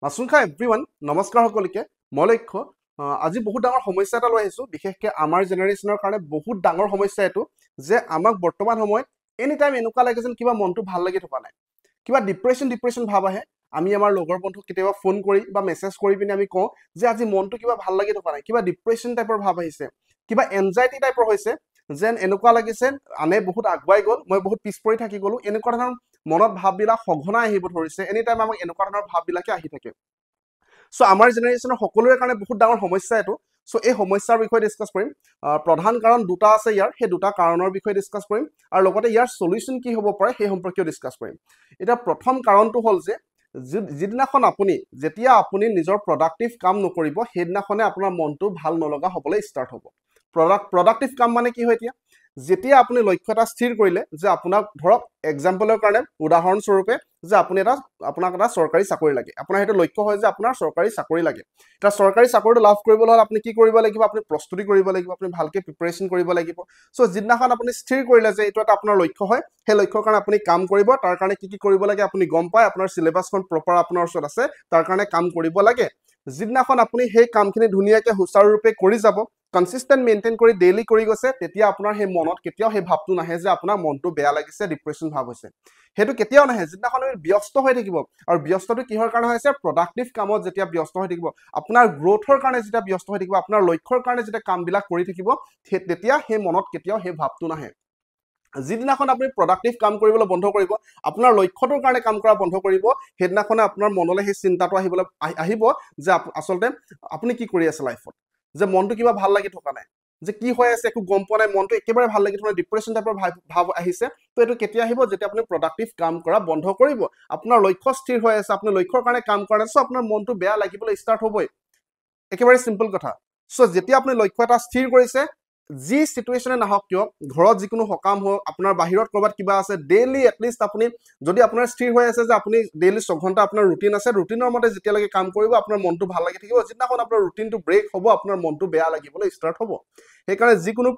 মাছুংখা everyone নমস্কাৰ সকলকে মই লক্ষ্য আজি বহুত ডাঙৰ সমস্যা এটা লৈ আহিছো বিশেষকৈ আমাৰ জেনেৰেশ্যনৰ কাৰণে বহুত ডাঙৰ সমস্যা এটো যে আমাক বৰ্তমান সময়ত এনি টাইম এনেকুৱা লাগে যেন কিবা মনটো ভাল লাগি থকা নাই কিবা ডিপ্ৰেছন ভাব আহে আমি আমাৰ লগৰ বন্ধুক কেতিয়াবা ফোন কৰি বা মেছেজ কৰি পিনে আমি কওঁ যে আজি মনটো কিবা ভাল লাগি থকা নাই কিবা ডিপ্ৰেছন টাইপৰ ভাব আহিছে কিবা এনজাইটি টাইপৰ হৈছে যেন এনেকুৱা লাগিছে আনে বহুত আগুৱাই গ'ল মই বহুত পিছ পৰি থাকি গ'লো এনেকুৱা ধৰণৰ মনত ভাববিলাক সঘনাই আহিব ধৰিছে এনি টাইম আমাক এনেকুৱা ধৰণৰ ভাববিলাকে আহি থাকে সো আমাৰ জেনেৰেশ্যনৰ সকলোৰে কাৰণে বহুত ডাঙৰ সমস্যা এটো সো এই সমস্যাৰ বিষয়ে ডিসকাস কৰিম প্ৰধান কাৰণ দুটা আছে ইয়াৰ সেই দুটা কাৰণৰ বিষয়ে ডিসকাস কৰিম আৰু লগতে ইয়াৰ সলিউশন কি হ'ব পাৰে সেই সম্পৰ্কীয় ডিসকাস কৰিম এটা প্ৰথম কাৰণটো হ'ল যে যিদিনাখন আপুনি যেতিয়া আপুনি নিজৰ প্ৰডাক্টিভ কাম নকৰিব সেইদিনাখনে আপোনাৰ মনটো ভাল নলগা হ'বলৈ ষ্টাৰ্ট হ'ব প্ৰডাক্টিভ কাম মানে কি হয় এতিয়া যেতিয়া আপুনি লক্ষ্য এটা স্থিৰ কৰিলে যে আপোনাক ধৰক এক্সাম্পলৰ কাৰণে উদাহৰণ স্বৰূপে যে আপুনি আপোনাক এটা চৰকাৰী চাকৰি লাগে আপোনাৰ হেতু লক্ষ্য হয় যে আপোনাৰ চৰকাৰী চাকৰি লাগে এটা চৰকাৰী চাকৰিটো লাভ কৰিবলৈ হলে আপুনি কি কৰিব লাগিব আপুনি প্ৰস্তুতি কৰিব লাগিব আপুনি ভালকে প্ৰিপাৰেচন কৰিব লাগিব সো যিদিনাখন আপুনি স্থিৰ কৰিলে যে এটো এটা আপোনাৰ লক্ষ্য হয় সেই লক্ষ্যৰ কাৰণে আপুনি কাম কৰিব তাৰ কাৰণে কি কৰিব লাগে আপুনি গম পায় আপোনাৰ সিলেবাসখন প্ৰপাৰ আপোনাৰ ওচৰত আছে তাৰ কাৰণে কাম কৰিব লাগে যিদিনাখন আপুনি সেই কামখিনি ধুনিয়াকে হুচাৰুৰূপে কৰি যাব কনসিস্টেন্ট মেইনটেইন কৰি ডেইলি কৰি গৈছে তেতিয়া আপোনাৰ সেই মনত কেতিয়াও সেই ভাবটো নাহে যে আপোনাৰ মনটো বেয়া লাগিছে ডিপ্ৰেছন ভাব হৈছে হেতু কেতিয়াও নাহে যিদিনাখন আমি ব্যস্ত হৈ থাকিব আৰু ব্যস্তটো কিহৰ কাৰণে হৈছে প্ৰডাক্টিভ কামত যেতিয়া ব্যস্ত হৈ থাকিব আপোনাৰ গ্ৰোথৰ কাৰণে যেতিয়া ব্যস্ত হৈ থাকিব আপোনাৰ লক্ষ্যৰ কাৰণে যেতিয়া কামবিলাক কৰি থাকিব তেতিয়া সেই মনত কেতিয়াও সেই ভাবটো নাহে যিদিনাখন আপুনি প্ৰডাক্টিভ কাম কৰিবলৈ বন্ধ কৰিব আপোনাৰ লক্ষ্যটোৰ কাৰণে কাম কৰা বন্ধ কৰিব সেইদিনাখনে আপোনাৰ মনলৈ সেই চিন্তাটো আহিব যে আসলতে আপুনি কি কৰি আছে লাইফত যে মনটো কিবা ভাল লাগি থকা নাই যে কি হৈ আছে একো গম পোৱা নাই মনটো একেবাৰে ভাল লাগি থকা ডিপ্ৰেছন টাইপৰ ভাব আহিছে তো এটো কেতিয়া আহিব যেতিয়া আপুনি প্ৰডাক্টিভ কাম কৰা বন্ধ কৰিব আপোনাৰ লক্ষ্য স্থিৰ হৈ আছে আপুনি লক্ষ্যৰ কাৰণে কাম কৰা আছে আপোনাৰ মনটো বেয়া লাগিবলৈ ষ্টাৰ্ট হ'বই একেবাৰে সিম্পল কথা সো যেতিয়া আপুনি লক্ষ্য এটা স্থিৰ কৰিছে যি সিচুৱেচনে নাহক কিয় ঘৰত যিকোনো হকাম হোক আপোনাৰ বাহিৰত কৰবাত কিবা আছে ডেইলি এটলিষ্ট আপুনি যদি আপোনাৰ স্থিৰ হৈ আছে যে আপুনি ডেইলি 6 ঘন্টা আপোনাৰ ৰুটিন আছে ৰুটিনৰ মতে যেতিয়ালৈকে কাম কৰিব আপোনাৰ মনটো ভাল লাগি থাকিব যিদিনাখন আপোনাৰ ৰুটিনটো ব্ৰেক হ'ব আপোনাৰ মনটো বেয়া লাগিবলৈ ষ্টাৰ্ট হ'ব সেইকাৰণে যিকোনো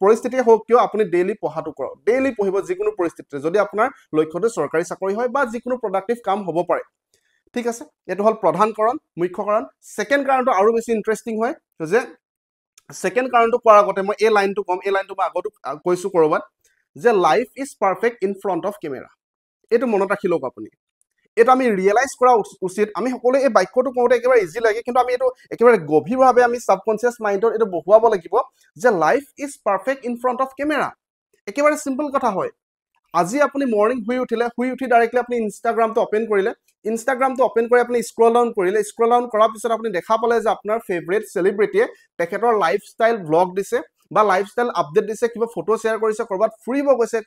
পৰিস্থিতি হোক কিয় আপুনি ডেইলি পঢ়াটো কৰক ডেইলি পঢ়িব যিকোনো পৰিস্থিতিতে যদি আপোনাৰ লক্ষ্যটো চৰকাৰী চাকৰি হয় বা যিকোনো প্ৰডাক্টিভ কাম হ'ব পাৰে ঠিক আছে এটো হল প্ৰধান কাৰণ মুখ্য কাৰণ সেকেন্ড কাৰণটো আৰু বেছি ইন্টাৰেষ্টিং হয় যে সেকেন্ড কাৰণটো কোৱাৰ আগতে মই এই লাইনটো কম এই লাইনটো মই আগতো কৈছো কৰবাত যে life is perfect in front off camera এটো মনত ৰাখি লওক আপুনি এটা আমি ৰিয়েলাইজ কৰা উচিত আমি সকলো এই বাক্যটো কওঁতে একেবাৰে ইজি লাগে কিন্তু আমি এটো একেবাৰে গভীৰভাৱে আমি সাবকনসিয়াস মাইন্ডত এটো বহুৱাব লাগিব যে life is perfect in front off camera একেবাৰে সিম্পল কথা হয় আজি আপুনি মৰ্নিং শুই উঠি ডাইৰেক্টলি আপুনি ইনষ্টাগ্ৰামটো ওপেন কৰিলে ইনষ্টাগ্ৰামটো ওপেন কৰি আপুনি স্ক্ৰল ডাউন কৰিলে স্ক্ৰল ডাউন কৰাৰ পিছত আপুনি দেখা পালে যে আপোনাৰ ফেভাৰিট সেলিব্ৰিটিয়ে তেখেতৰ লাইফষ্টাইল ব্লগ দিছে বা লাইফষ্টাইল আপডেট দিছে কিবা ফটো শেয়াৰ কৰিছে কৰবাত ফুৰিব গৈছে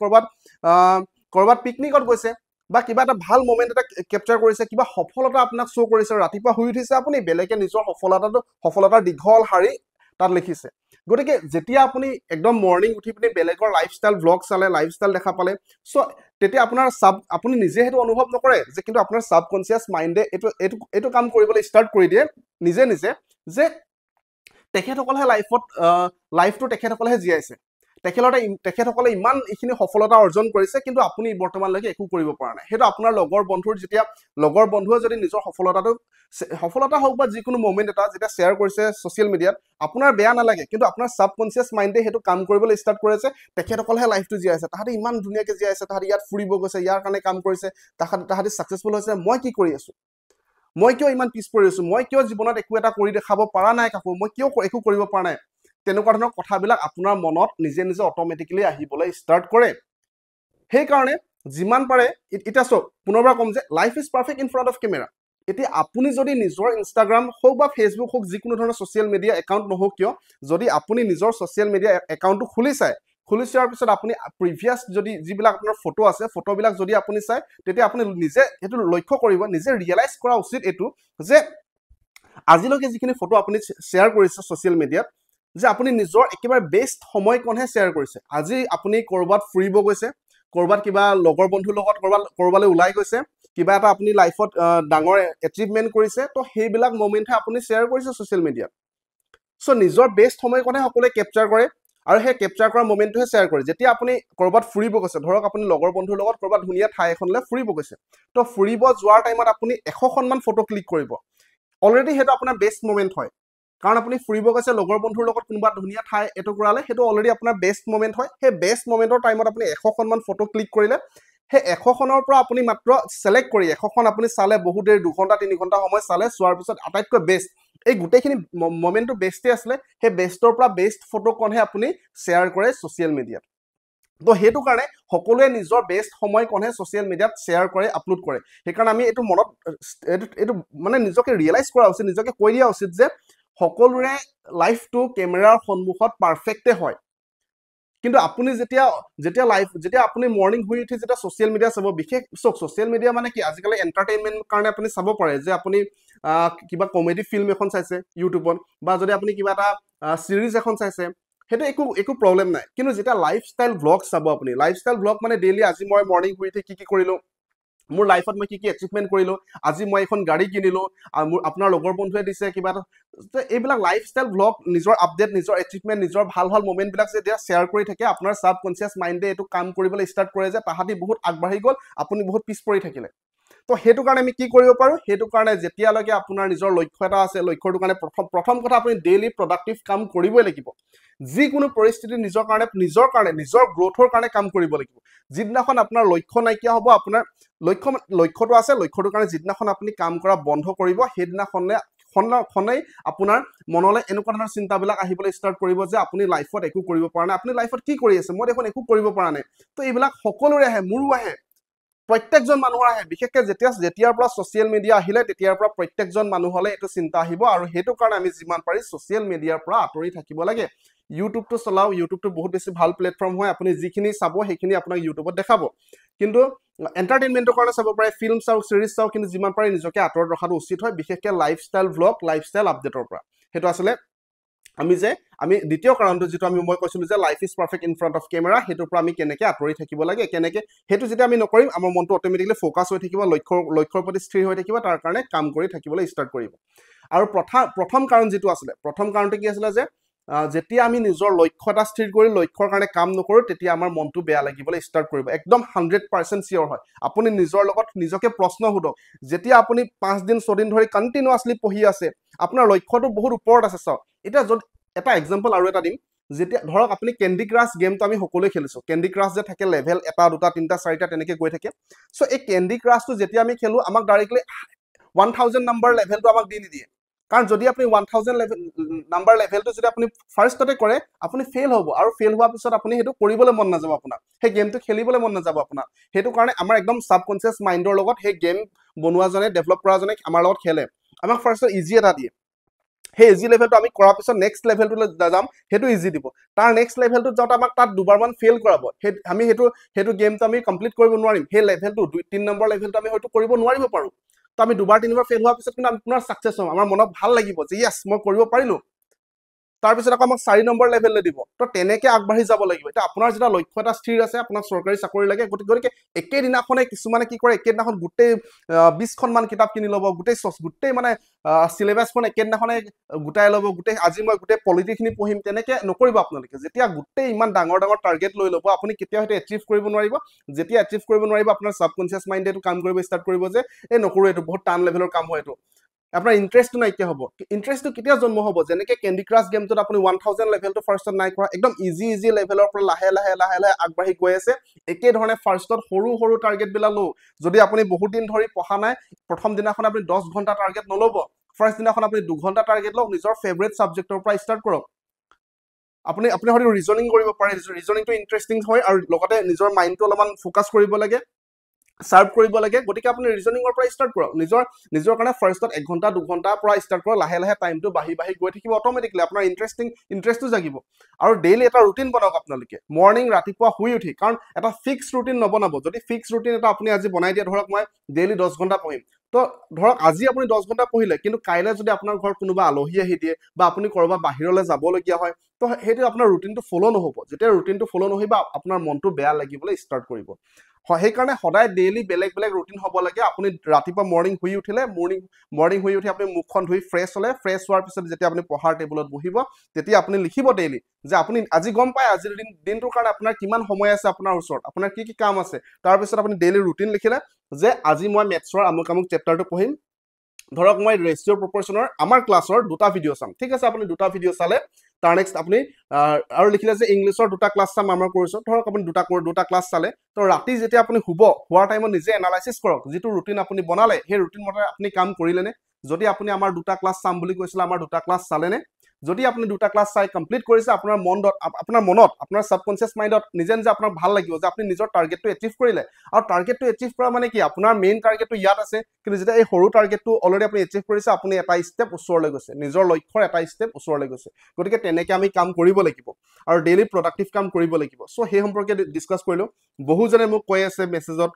কৰবাত পিকনিকত গৈছে বা কিবা এটা ভাল মোমেন্ট এটা ক্যাপচাৰ কৰিছে কিবা সফলতা আপোনাক শো কৰিছে ৰাতিপুৱা শুই উঠিছে আপুনি বেলেগে নিজৰ সফলতাৰ দীঘল শাৰী তাত লিখিছে গতিকে যেতিয়া আপুনি একদম মৰ্নিং উঠি পিনে বেলেগৰ লাইফষ্টাইল ব্লগ চালে লাইফষ্টাইল দেখা পালে সো তেতিয়া আপোনাৰ আপুনি নিজে হেতু অনুভৱ নকৰে যে কিন্তু আপোনাৰ সাবকনসিয়াস মাইন্ডে এটো কাম কৰিবলৈ ষ্টাৰ্ট কৰি দিয়ে নিজে যে তেখেতসকলে লাইফটো তেখেতসকলে জীয়াইছে তেখেতসকলে ইমান ইখিনি সফলতা অৰ্জন কৰিছে কিন্তু আপুনি বৰ্তমানলৈকে একো কৰিব পৰা নাই হেতু আপোনাৰ লগৰ বন্ধুৰ যেতিয়া লগৰ বন্ধুৱে যদি নিজৰ সফলতা হোক বা যিকোনো মোমেন্ট এটা যেতিয়া শেয়াৰ কৰিছে সোশ্যাল মিডিয়াত আপোনাৰ বেয়া নালাগে কিন্তু আপোনাৰ সাবকনসিয়াস মাইন্ডে হেতু কাম কৰিবলৈ ষ্টাৰ্ট কৰিছে তেখেতসকলে লাইফটো জীয়াইছে তাহাঁতে ইমান ধুনীয়াকে জীয়াইছে তাহাঁতে ইয়াত ফুৰিব গৈছে ইয়াৰ কাৰণে কাম কৰিছে তাহাঁতে সাকসেসফুল হৈছে মই কি কৰি আছো মই কিয় ইমান পিছ পৰি আছো মই কিয় জীৱনত একো এটা কৰি দেখাব পৰা নাই কাকো মই কিয় একো কৰিব পৰা নাই তেনেকুৱা ধৰণৰ কথাবিলাক আপোনাৰ মনত নিজে অটোমেটিক্যালি আহিবলৈ ষ্টাৰ্ট কৰে সেই কাৰণে যিমান পাৰে এটা পুনৰবাৰ কম যে life is perfect in front off camera এতিয়া আপুনি যদি নিজৰ ইনষ্টাগ্ৰাম হোক বা ফেসবুক হোক যিকোনো ধৰণৰ সোশ্যাল মিডিয়া একাউন্ট নহওক কিয় যদি আপুনি নিজৰ সোশ্যাল মিডিয়া একাউন্টটো খুলি চোৱাৰ পিছত আপুনি প্ৰিভিয়াস যদি যিবিলাক আপোনাৰ ফটো আছে ফটোবিলাক যদি আপুনি চাই তেতিয়া আপুনি নিজে হেতু লক্ষ্য কৰিব নিজে ৰিয়েলাইজ কৰা উচিত এটো যে আজিলৈকে যিখিনি ফটো আপুনি শেয়াৰ কৰিছে সোশ্যাল মিডিয়াত যে আপুনি নিজৰ একেবাৰে বেষ্ট সময়কণহে শেয়াৰ কৰিছে আজি আপুনি কৰবাত ফুৰিব গৈছে কৰবাত কিবা লগৰ বন্ধুৰ লগত কৰবালৈ ওলাই গৈছে কিবা এটা আপুনি লাইফত ডাঙৰ এচিভমেন্ট কৰিছে তো সেইবিলাক মোমেন্টহে আপুনি শেয়াৰ কৰিছে সোশ্যাল মিডিয়াত সো নিজৰ বেষ্ট সময়কণহে সকলোৱে ক্যাপচাৰ কৰে আৰু সেই কেপচাৰ কৰা মোমেন্টটোহে শ্বেয়াৰ কৰে যেতিয়া আপুনি কৰবাত ফুৰিব গৈছে ধৰক আপুনি লগৰ বন্ধুৰ লগত কৰবাত ধুনীয়া ঠাই এখনলৈ ফুৰিব গৈছে তো ফুৰিব যোৱাৰ টাইমত আপুনি 100খনমান ফটো ক্লিক কৰিব অলৰেডি সেইটো আপোনাৰ বেষ্ট মোমেন্ট হয় কাৰণ আপুনি ফুৰিব গৈছে লগৰ বন্ধুৰ লগত কোনোবা ধুনীয়া ঠাই এটুকুৰালে সেইটো অলৰেডি আপোনাৰ বেষ্ট মোমেন্ট হয় সেই বেষ্ট মোমেন্টৰ টাইমত আপুনি 100খনমান ফটো ক্লিক কৰিলে সেই 100খনৰ পৰা আপুনি মাত্ৰ সিলেক্ট কৰি 100খন আপুনি চালে বহুত দেৰি 2 ঘণ্টা 3 ঘণ্টা সময় চালে চোৱাৰ পিছত আটাইতকৈ বেষ্ট এই গোটেইখিনি মোমেন্টটো বেষ্টে আছিলে সেই বেষ্টৰ পৰা বেষ্ট ফটোকনহে আপুনি শ্বেয়াৰ কৰে ছ'চিয়েল মিডিয়াত তো সেইটো কাৰণে সকলোৱে নিজৰ বেষ্ট সময়কনহে ছ'চিয়েল মিডিয়াত শ্বেয়াৰ কৰে আপলোড কৰে সেইকাৰণে আমি এইটো মনত এইটো মানে নিজকে ৰিয়েলাইজ কৰা উচিত নিজকে কৈ দিয়া উচিত যে সকলোৰে লাইফটো কেমেৰাৰ সন্মুখত পাৰফেক্টে হয় কিন্তু আপুনি যেতিয়া আপুনি মৰ্নিং শুই উঠি যেতিয়া ছ'চিয়েল মিডিয়া চাব বিশেষ ছ'চিয়েল মিডিয়া মানে কি আজিকালি এণ্টাৰটেইনমেণ্ট কাৰণে আপুনি চাব পাৰে যে আপুনি কিবা কমেডি ফিল্ম এখন চাইছে ইউটিউবত বা যদি আপুনি কিবা এটা চিৰিজ এখন চাইছে সেইটো একো প্ৰব্লেম নাই কিন্তু যেতিয়া লাইফষ্টাইল ব্লগ চাব আপুনি লাইফষ্টাইল ব্লগ মানে ডেইলি আজি মই মৰ্নিং শুই উঠি কি কৰিলোঁ মোৰ লাইফত মই কি এচিভমেণ্ট কৰিলোঁ আজি মই এখন গাড়ী কিনিলোঁ মোৰ আপোনাৰ লগৰ বন্ধুৱে দিছে কিবা এটা এইবিলাক লাইফষ্টাইল ব্লগ নিজৰ আপডেট নিজৰ এচিভমেণ্ট নিজৰ ভাল ভাল মোমেণ্টবিলাক যেতিয়া শ্বেয়াৰ কৰি থাকে আপোনাৰ ছাবকনচিয়াছ মাইণ্ডে এইটো কাম কৰিবলৈ ষ্টাৰ্ট কৰে যে তাহাঁতি বহুত আগবাঢ়ি গ'ল আপুনি বহুত পিছ পৰি থাকিলে তো সেইটো কাৰণে আমি কি কৰিব পাৰোঁ সেইটো কাৰণে যেতিয়ালৈকে আপোনাৰ নিজৰ লক্ষ্য এটা আছে লক্ষ্যটোৰ কাৰণে প্ৰথম কথা আপুনি ডেইলি প্ৰডাক্টিভ কাম কৰিবই লাগিব যিকোনো পৰিস্থিতি নিজৰ গ্ৰোথৰ কাৰণে কাম কৰিব লাগিব যিদিনাখন আপোনাৰ লক্ষ্য নাইকিয়া হ'ব আপোনাৰ লক্ষ্যটো আছে লক্ষ্যটোৰ কাৰণে যিদিনাখন আপুনি কাম কৰা বন্ধ কৰিব সেইদিনাখনেই আপোনাৰ মনলৈ এনেকুৱা ধৰণৰ চিন্তাবিলাক আহিবলৈ ষ্টাৰ্ট কৰিব যে আপুনি লাইফত একো কৰিব পৰা নাই আপুনি লাইফত কি কৰি আছে মই দেখোন একো কৰিব পৰা নাই তো এইবিলাক সকলোৰে আহে মোৰো আহে প্ৰত্যেকজন মানুহৰ আহে বিশেষকৈ যেতিয়াৰ পৰা ছ'চিয়েল মিডিয়া আহিলে তেতিয়াৰ পৰা প্ৰত্যেকজন মানুহলৈ এইটো চিন্তা আহিব আৰু সেইটো কাৰণে আমি যিমান পাৰি ছ'চিয়েল মিডিয়াৰ পৰা আঁতৰি থাকিব লাগে ইউটিউবটো চলাওক ইউটিউবটো বহুত বেছি ভাল প্লেটফৰ্ম হয় আপুনি যিখিনি চাব সেইখিনি আপোনাক ইউটিউবত দেখাব কিন্তু এণ্টাৰটেইনমেণ্টৰ কাৰণে চাব পাৰে ফিল্ম চাওক চিৰিজ চাওক কিন্তু যিমান পাৰে নিজকে আঁতৰত ৰখাটো উচিত হয় বিশেষকৈ লাইফষ্টাইল ভ্লগ লাইফষ্টাইল আপডেটৰ পৰা সেইটো আচলতে আমি দ্বিতীয় কাৰণটো যিটো মই কৈছিলোঁ যে life is perfect in front off camera সেইটোৰ পৰা আমি কেনেকৈ আঁতৰি থাকিব লাগে কেনেকৈ সেইটো যেতিয়া আমি নকৰিম আমাৰ মনটো অট'মেটিকলি ফ'কাছ হৈ থাকিব লক্ষ্যৰ প্ৰতি স্থিৰ হৈ থাকিব তাৰ কাৰণে কাম কৰি থাকিবলৈ ষ্টাৰ্ট কৰিব আৰু প্ৰথম কাৰণ যিটো আছিলে প্ৰথম কাৰণটো কি আছিলে যে যেতিয়া আমি নিজৰ লক্ষ্য এটা স্থিৰ কৰি লক্ষ্যৰ কাৰণে কাম নকৰোঁ তেতিয়া আমাৰ মনটো বেয়া লাগিবলৈ ষ্টাৰ্ট কৰিব একদম 100% চিয়'ৰ হয় আপুনি নিজৰ লগত নিজকে প্ৰশ্ন সোধক যেতিয়া আপুনি 5 দিন 6 দিন ধৰি কণ্টিনিউৱাছলি পঢ়ি আছে আপোনাৰ লক্ষ্যটো বহুত ওপৰত আছে চাওক এতিয়া যদি এটা এক্সাম্পল আৰু এটা দিম যেতিয়া ধৰক আপুনি কেণ্ডি ক্ৰাছ গেমটো আমি সকলোৱে খেলিছোঁ কেণ্ডি ক্ৰাছ যে থাকে লেভেল 1 2 3 4টা তেনেকৈ গৈ থাকে চ' এই কেণ্ডি ক্ৰাছটো যেতিয়া আমি খেলোঁ আমাক ডাইৰেক্টলি 1000 নাম্বাৰ লেভেলটো আমাক দি নিদিয়ে কাৰণ যদি আপুনি 1000 নাম্বাৰ লেভেলটো যদি আপুনি ফাৰ্ষ্টতে কৰে আপুনি ফেইল হ'ব আৰু ফেইল হোৱাৰ পিছত আপুনি সেইটো কৰিবলৈ মন নাযাব আপোনাৰ সেই গেমটো খেলিবলৈ মন নাযাব আপোনাৰ সেইটো কাৰণে আমাৰ একদম ছাবকনচিয়াছ মাইণ্ডৰ লগত সেই গেম বনোৱাজনে ডেভেলপ কৰাজনে আমাৰ লগত খেলে আমাক ফাৰ্ষ্টত ইজি এটা দিয়ে সেই ইজি লেভেলটো আমি কৰাৰ পিছত নেক্সট লেভেলটোলৈ যাম সেইটো ইজি দিব তাৰ নেক্সট লেভেলটোত যাওঁতে আমাক তাত দুবাৰমান ফেইল কৰাব আমি সেইটো গেমটো আমি কমপ্লিট কৰিব নোৱাৰিম সেই লেভেলটো 2-3 নম্বৰ লেভেলটো আমি হয়তো কৰিব নোৱাৰিব পাৰোঁ তো আমি দুবাৰ তিনিবাৰ ফেইল হোৱাৰ পিছত কিন্তু আমি পুনৰ ছাকচেছ হ'ম আমাৰ মনত ভাল লাগিব যে য়েছ মই কৰিব পাৰিলোঁ তাৰপিছত আকৌ আমাক 4 নম্বৰ লেভেললৈ দিব তো তেনেকৈ আগবাঢ়ি যাব লাগিব এতিয়া আপোনাৰ যেতিয়া লক্ষ্য এটা স্থিৰ আছে আপোনাক চৰকাৰী চাকৰি লাগে গতিকে একেদিনাখনে কিছুমানে কি কৰে একেদিনাখন গোটেই 20খনমান কিতাপ কিনি ল'ব গোটেই মানে চিলেবাছখন একেদিনাখনে গোটাই ল'ব আজি মই গোটেই পলিটিখিনি পঢ়িম তেনেকৈ নকৰিব আপোনালোকে যেতিয়া গোটেই ইমান ডাঙৰ টাৰ্গেট লৈ ল'ব আপুনি কেতিয়াও সেইটো এচিভ কৰিব নোৱাৰিব যেতিয়া এচিভ কৰিব নোৱাৰিব আপোনাৰ ছাবকনচিয়াছ মাইণ্ডে এইটো কাম কৰিব ষ্টাৰ্ট কৰিব যে নকৰোঁ এইটো বহুত টান লেভেলৰ কাম হয় এইটো আপোনাৰ ইণ্টাৰেষ্টটো নাইকিয়া হ'ব ইণ্টাৰেষ্টটো কেতিয়া জন্ম হ'ব যেনেকৈ কেণ্ডি ক্ৰাছ গেমটোত আপুনি 1000 লেভেলটো ফাৰ্ষ্টত নাই কৰা একদম ইজি লেভেলৰ পৰা লাহে লাহে আগবাঢ়ি গৈ আছে একেধৰণে ফাৰ্ষ্টত সৰু টাৰ্গেটবিলাক লওঁ যদি আপুনি বহুত দিন ধৰি পঢ়া নাই প্ৰথম দিনাখন আপুনি 10 ঘণ্টা টাৰ্গেট নল'ব ফাৰ্ষ্ট দিনাখন আপুনি 2 ঘণ্টা টাৰ্গেট লওক নিজৰ ফেভৰেট ছাবজেক্টৰ পৰা ষ্টাৰ্ট কৰক আপুনি হয়তো ৰিজনিং কৰিব পাৰে ৰিজনিংটো ইণ্টাৰেষ্টিং হয় আৰু লগতে নিজৰ মাইণ্ডটো অলপমান ফ'কাছ কৰিব লাগে সাৰ্ভ কৰিব লাগে গতিকে আপুনি ৰিজনিংৰ পৰা ষ্টাৰ্ট কৰক নিজৰ কাৰণে ফাৰ্ষ্টত 1 ঘণ্টা 2 ঘণ্টাৰ পৰা ষ্টাৰ্ট কৰক লাহে লাহে টাইমটো বাঢ়ি গৈ থাকিব অট'মেটিকলি আপোনাৰ ইণ্টাৰেষ্টটো জাগিব আৰু ডেইলি এটা ৰুটিন বনাওক আপোনালোকে মৰ্নিং ৰাতিপুৱা শুই উঠি কাৰণ এটা ফিক্স ৰুটিন নবনাব যদি ফিক্স ৰুটিন এটা আপুনি আজি বনাই দিয়ে ধৰক মই ডেইলি 10 ঘণ্টা পঢ়িম তো ধৰক আজি আপুনি 10 ঘণ্টা পঢ়িলে কিন্তু কাইলৈ যদি আপোনাৰ ঘৰত কোনোবা আলহী আহি দিয়ে বা আপুনি ক'ৰবাত বাহিৰলৈ যাবলগীয়া হয় তো সেইটো আপোনাৰ ৰুটিনটো ফ'ল' নহ'ব যেতিয়া ৰুটিনটো ফ'ল' নহ'ব আপোনাৰ মনটো বেয়া লাগিবলৈ ষ্টাৰ্ট কৰিব সেইকাৰণে সদায় ডেইলি বেলেগ বেলেগ ৰুটিন হ'ব লাগে আপুনি ৰাতিপুৱা মৰ্ণিং শুই উঠিলে মৰ্ণিং শুই উঠি আপুনি মুখখন ধুই ফ্ৰেছ হ'লে ফ্ৰেছ হোৱাৰ পিছত যেতিয়া আপুনি পঢ়াৰ টেবুলত বহিব তেতিয়া আপুনি লিখিব ডেইলি যে আপুনি আজি গম পায় আজিৰ দিনটোৰ কাৰণে আপোনাৰ কিমান সময় আছে আপোনাৰ ওচৰত আপোনাৰ কি কি কাম আছে তাৰপিছত আপুনি ডেইলি ৰুটিন লিখিলে যে আজি মই মেথছৰ আমুক চেপ্টাৰটো পঢ়িম ধৰক মই ৰেচিঅ' প্ৰপৰ্চনৰ আমাৰ ক্লাছৰ দুটা ভিডিঅ' চাম ঠিক আছে আপুনি দুটা ভিডিঅ' চালে তাৰ নেক্সট আপুনি আৰু লিখিলে যে ইংলিছৰ দুটা ক্লাছ চাম আমাৰ কোৰ্চত ধৰক আপুনি দুটা ক্লাছ চালে তো ৰাতি যেতিয়া আপুনি হোৱাৰ টাইমত নিজে এনালাইচিছ কৰক যিটো ৰুটিন আপুনি বনালে সেই ৰুটিন মতে আপুনি কাম কৰিলেনে যদি আপুনি আমাৰ দুটা ক্লাছ চাম বুলি কৈছিলে আমাৰ দুটা ক্লাছ চালেনে যদি আপুনি দুটা ক্লাছ চাই কমপ্লিট কৰিছে আপোনাৰ মনত আপোনাৰ সাবকনসিয়াস মাইণ্ডত নিজে নিজে আপোনাক ভাল লাগিব যে আপুনি নিজৰ টাৰ্গেটটো এচিভ কৰিলে আৰু টাৰ্গেটটো এচিভ কৰা মানে কি আপোনাৰ মেইন টাৰ্গেটটো ইয়াত আছে কিন্তু যেতিয়া এই সৰু টাৰ্গেটটো অলৰেডি আপুনি এচিভ কৰিছে আপুনি এটা ষ্টেপ ওচৰলৈ গৈছে নিজৰ লক্ষ্যৰ এটা ষ্টেপ ওচৰলৈ গৈছে গতিকে তেনেকৈ আমি কাম কৰিব লাগিব আৰু ডেইলি প্ৰডাক্টিভ কাম কৰিব লাগিব সো সেই সম্পৰ্কে ডিসকাস কৰিলো বহুজনে মোক কৈ আছে মেছেজত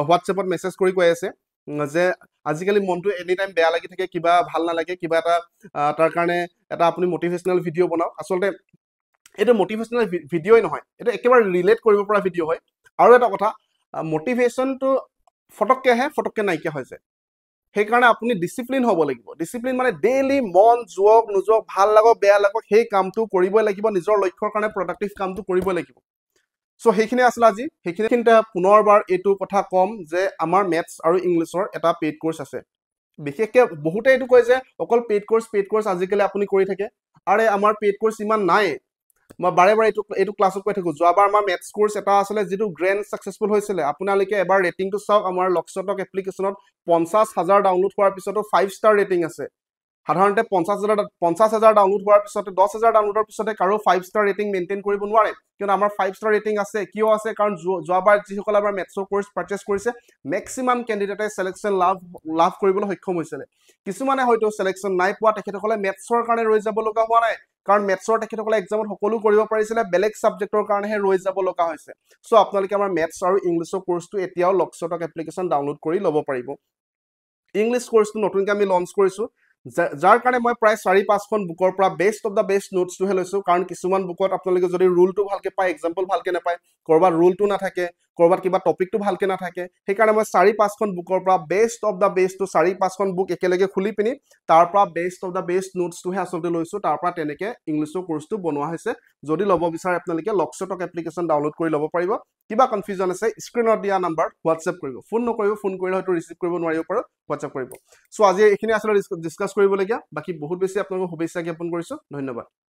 হোৱাটছএপত মেছেজ কৰি কৈ আছে যে আজিকালি মনটো এনি টাইম বেয়া লাগি থাকে কিবা ভাল নালাগে কিবা এটা তাৰ কাৰণে এটা আপুনি মটিভেশ্যনেল ভিডিঅ' বনাওক আচলতে এইটো মটিভেশ্যনেল ভিডিঅ'ই নহয় এইটো একেবাৰে ৰিলেট কৰিব পৰা ভিডিঅ' হয় আৰু এটা কথা মটিভেশ্যনটো ফটককৈ আহে ফটককৈ নাইকিয়া হৈ যায় সেইকাৰণে আপুনি ডিচিপ্লিন হ'ব লাগিব ডিচিপ্লিন মানে ডেইলি মন যোৱাক নোযোৱাক ভাল লাগক বেয়া লাগক সেই কামটো কৰিবই লাগিব নিজৰ লক্ষ্যৰ কাৰণে প্ৰডাক্টিভ কামটো কৰিবই লাগিব সো সেইখিনি আছিল আজি সেইখিনিতে পুনৰবাৰ এইটো কথা কম যে আমাৰ মেথছ আৰু ইংলিছৰ এটা পেইড কোৰ্চ আছে বিশেষকৈ বহুতে এইটো কয় যে অকল পেইড কোৰ্চ আজিকালি আপুনি কৰি থাকে আৰে আমাৰ পেইড কোৰ্চ ইমান নাই মই বাৰে এইটো ক্লাছত কৈ থাকোঁ যোৱাবাৰ আমাৰ মেথছ কোৰ্চ এটা আছিলে যিটো গ্ৰেণ্ড ছাকচেছফুল হৈছিলে আপোনালোকে এবাৰ ৰেটিংটো চাওক আমাৰ লক্সটক এপ্লিকেশ্যনত 50,000 ডাউনলোড হোৱাৰ পিছতো 5 ষ্টাৰ ৰেটিং আছে সাধাৰণতে 50,000 ডাউনলোড হোৱাৰ পিছতে 10,000 ডাউনলোডৰ পিছতে কাৰো 5 ষ্টাৰ ৰেটিং মেইনটেইন কৰিব নোৱাৰে কিন্তু আমাৰ 5 ষ্টাৰ ৰেটিং আছে কিয় আছে কাৰণ যোৱাবাৰ যিসকলে আমাৰ মেথছৰ কোৰ্চ পাৰচেজ কৰিছে মেক্সিমাম কেণ্ডিডেটে সিলেকশ্যন লাভ কৰিবলৈ সক্ষম হৈছিলে কিছুমানে হয়তো সিলেকশ্যন নাই পোৱা তেখেতসকলে মেথছৰ কাৰণে ৰৈ যাব লগা হোৱা নাই কাৰণ মেথছৰ তেখেতসকলে এক্সামত সকলো কৰিব পাৰিছিলে বেলেগ সাবজেক্টৰ কাৰণেহে ৰৈ যাব লগা হৈছে সো আপোনালোকে আমাৰ মেথছ আৰু ইংলিছৰ কোৰ্চটো এতিয়াও লক্সটক এপ্লিকেশ্যন ডাউনলোড কৰি ল'ব পাৰিব ইংলিছ কোৰ্চটো নতুনকৈ আমি লঞ্চ কৰিছোঁ যাৰ কাৰণে মই প্ৰায় 4-5খন বুকৰ পৰা বেষ্ট অফ দ্য বেষ্ট নোটছটোহে লৈছোঁ কাৰণ কিছুমান বুকত আপোনালোকে যদি ৰুলটো ভালকৈ পায় এক্সাম্পল ভালকৈ নাপায় ক'ৰবাত ৰুলটো নাথাকে ক'ৰবাত কিবা টপিকটো ভালকৈ নাথাকে সেইকাৰণে মই 4-5খন বুকৰ পৰা বেষ্ট অফ দ্য বেষ্টটো 4-5খন বুক একেলগে খুলি পিনি তাৰ পৰা বেষ্ট অফ দ্য বেষ্ট নোটছটোহে আচলতে লৈছোঁ তাৰ পৰা তেনেকৈ ইংলিছৰ কোৰ্চটো বনোৱা হৈছে যদি ল'ব বিচাৰে আপোনালোকে লক্সটক এপ্লিকেশ্যন ডাউনলোড কৰি ল'ব পাৰিব কিবা কনফিউজন আছে স্ক্ৰীনত দিয়া নাম্বাৰত হোৱাটছএপ কৰিব ফোন নকৰিব ফোন কৰিলে হয়তো ৰিচিভ কৰিব নোৱাৰিব পাৰোঁ হোৱাটছএপ কৰিব সো আজি এইখিনি আচলতে ডিসকাস কৰিবলগীয়া বাকি বহুত বেছি আপোনালোকক শুভেচ্ছা জ্ঞাপন কৰিছোঁ ধন্যবাদ